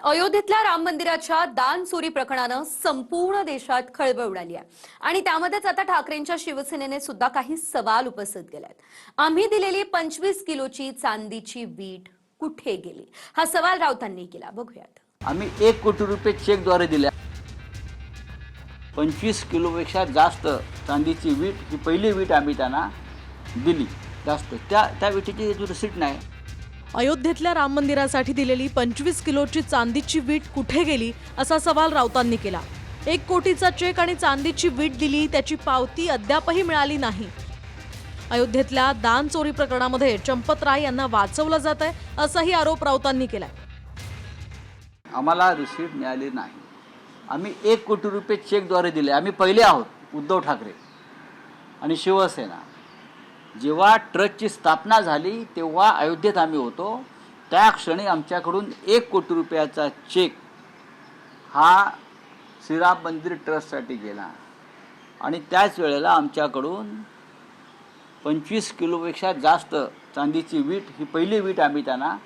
अयोध्येतल्या राम मंदिराच्या दान चोरी प्रकरणानं संपूर्ण देशात खळबळ उडाली आहे आणि त्यामध्येच आता ठाकरेंच्या शिवसेनेने सुद्धा काही सवाल उपस्थित केलेत। आम्ही दिलेली 25 किलोची चांदीची वीट कुठे गेली, हा सवाल राऊतांनी केला। बघूयात। आम्ही 1 कोटी रुपये चेकद्वारे दिल्या। 25 किलोपेक्षा जास्त चांदीची वीट ही पहिली वीट आम्ही त्यांना दिली। जास्त त्या विटीची रिसीट नाही। अयोध्येतल्या राम मंदिरासाठी दिलेली 25 किलोची चांदीची वीट कुठे गेली असा सवाल राऊतांनी केला। 1 कोटीचा चेक आणि चांदीची वीट दिली, त्याची पावती अद्यापही मिळाली नाही। अयोध्येतल्या दान चोरी प्रकरणामध्ये चंपत राय यांना वाचवलं जात आहे असाही आरोप राऊतांनी केलाय। आम्हाला रिसीट मिळाली नाही। आम्ही 1 कोटी रुपये चेकद्वारे दिले। आम्ही पहिले आहोत उद्धव ठाकरे आणि शिवसेना। जेव्हा ट्रस्टची स्थापना झाली तेव्हा अयोध्येत आम्ही होतो। त्या क्षणी आमच्याकडून 1 कोटी रुपयाचा चेक हा श्रीराम मंदिर ट्रस्टसाठी गेला आणि त्याच वेळेला आमच्याकडून 25 किलोपेक्षा जास्त चांदीची वीट ही पहिली वीट आम्ही त्यांना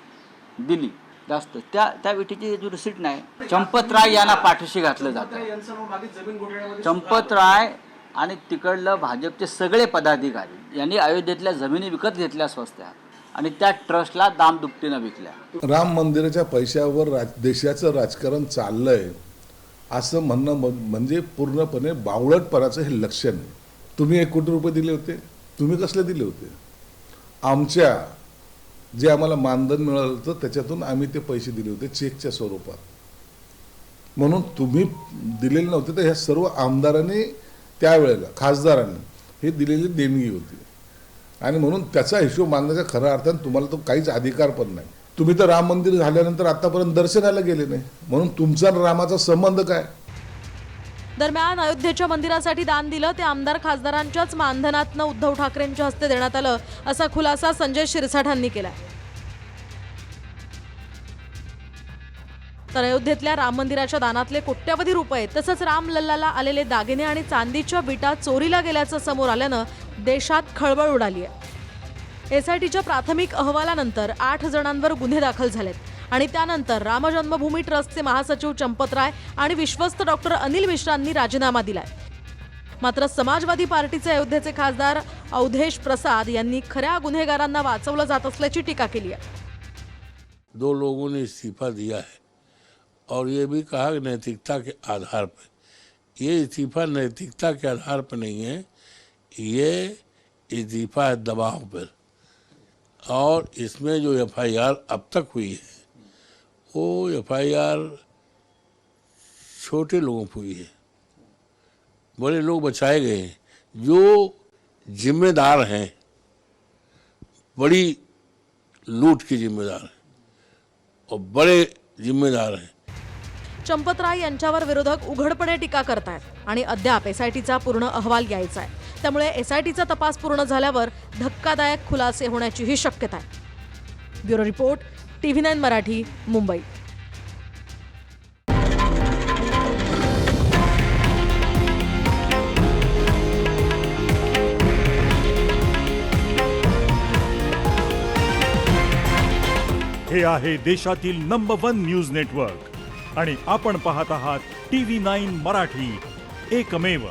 दिली। जास्त त्या विटीची रिसीट नाही। चंपत राय यांना पाठीशी घातलं जातं। चंपत राय आणि तिकडलं भाजपचे सगळे पदाधिकारी यांनी अयोध्येतल्या जमिनी विकत घेतल्या स्वस्त्या आणि त्या ट्रस्टला दामदुपटीनं विकल्या। राम मंदिराच्या पैशावर देशाचं राजकारण चाललंय असं म्हणणं म्हणजे पूर्णपणे बावळटपणाचं हे लक्षण आहे। तुम्ही 1 कोटी रुपये दिले होते, तुम्ही कसले दिले होते? आमच्या जे आम्हाला मानधन मिळालं होतं त्याच्यातून आम्ही ते पैसे दिले होते चेकच्या स्वरूपात, म्हणून तुम्ही दिलेले नव्हते। तर ह्या सर्व आमदारांनी त्यावेळेला खासदारांनी हे दिलेली देणगी होती आणि म्हणून त्याचा हिशोब मागण्याचा खऱ्या अर्थाने तुम्हाला तो काहीच अधिकार पण नाही। तुम्ही तर राम मंदिर झाल्यानंतर आतापर्यंत दर्शनाला गेले नाही, म्हणून तुमचा रामाचा संबंध काय? दरम्यान अयोध्येच्या मंदिरासाठी दान दिलं ते आमदार खासदारांच्याच मानधनातनं उद्धव ठाकरेंच्या हस्ते देण्यात आलं असा खुलासा संजय शिरसाठांनी केलाय। तर अयोध्येतल्या राम मंदिराच्या दानातले कोट्यवधी रुपये तसंच रामलल्लाला आलेले दागिने आणि चांदीच्या विटा चोरीला गेल्याचं समोर आल्यानं देशात खळबळ उडाली आहे। एसआयटीच्या प्राथमिक अहवालानंतर 8 जणांवर गुन्हे दाखल झालेत आणि त्यानंतर राम जन्मभूमी ट्रस्टचे महासचिव चंपत राय आणि विश्वस्त डॉक्टर अनिल मिश्रांनी राजीनामा दिलाय। मात्र समाजवादी पार्टीचे अयोध्येचे खासदार अवधेश प्रसाद यांनी खऱ्या गुन्हेगारांना वाचवलं जात असल्याची टीका केली आहे। 2 लोगों ने इस्तीफा दिया है और ये भी कहा नैतिकता के आधार पर। ये इस्तीफा नैतिकता के आधार पर नहीं है, ये इस्तीफा है दबाव पर। और इसमें जो एफआईआर अब तक हुई है वो एफआईआर छोटे लोगों पर हुई है, बड़े लोग बचाए गए हैं। जो जिम्मेदार हैं, बड़ी लूट के जिम्मेदार हैं और बड़े जिम्मेदार हैं। चंपत राय यांच्यावर विरोधक उघडपणे टीका करतायत आणि अद्याप एसआयटीचा पूर्ण अहवाल यायचा आहे। त्यामुळे एसआयटीचा तपास पूर्ण झाल्यावर धक्कादायक खुलासे होण्याचीही शक्यता आहे। Bureau report, TV9 Marathi, Mumbai. हे आहे देशातील नंबर 1 न्यूज नेटवर्क आणि आपण पाहत आहात TV9 मराठी, एकमेव।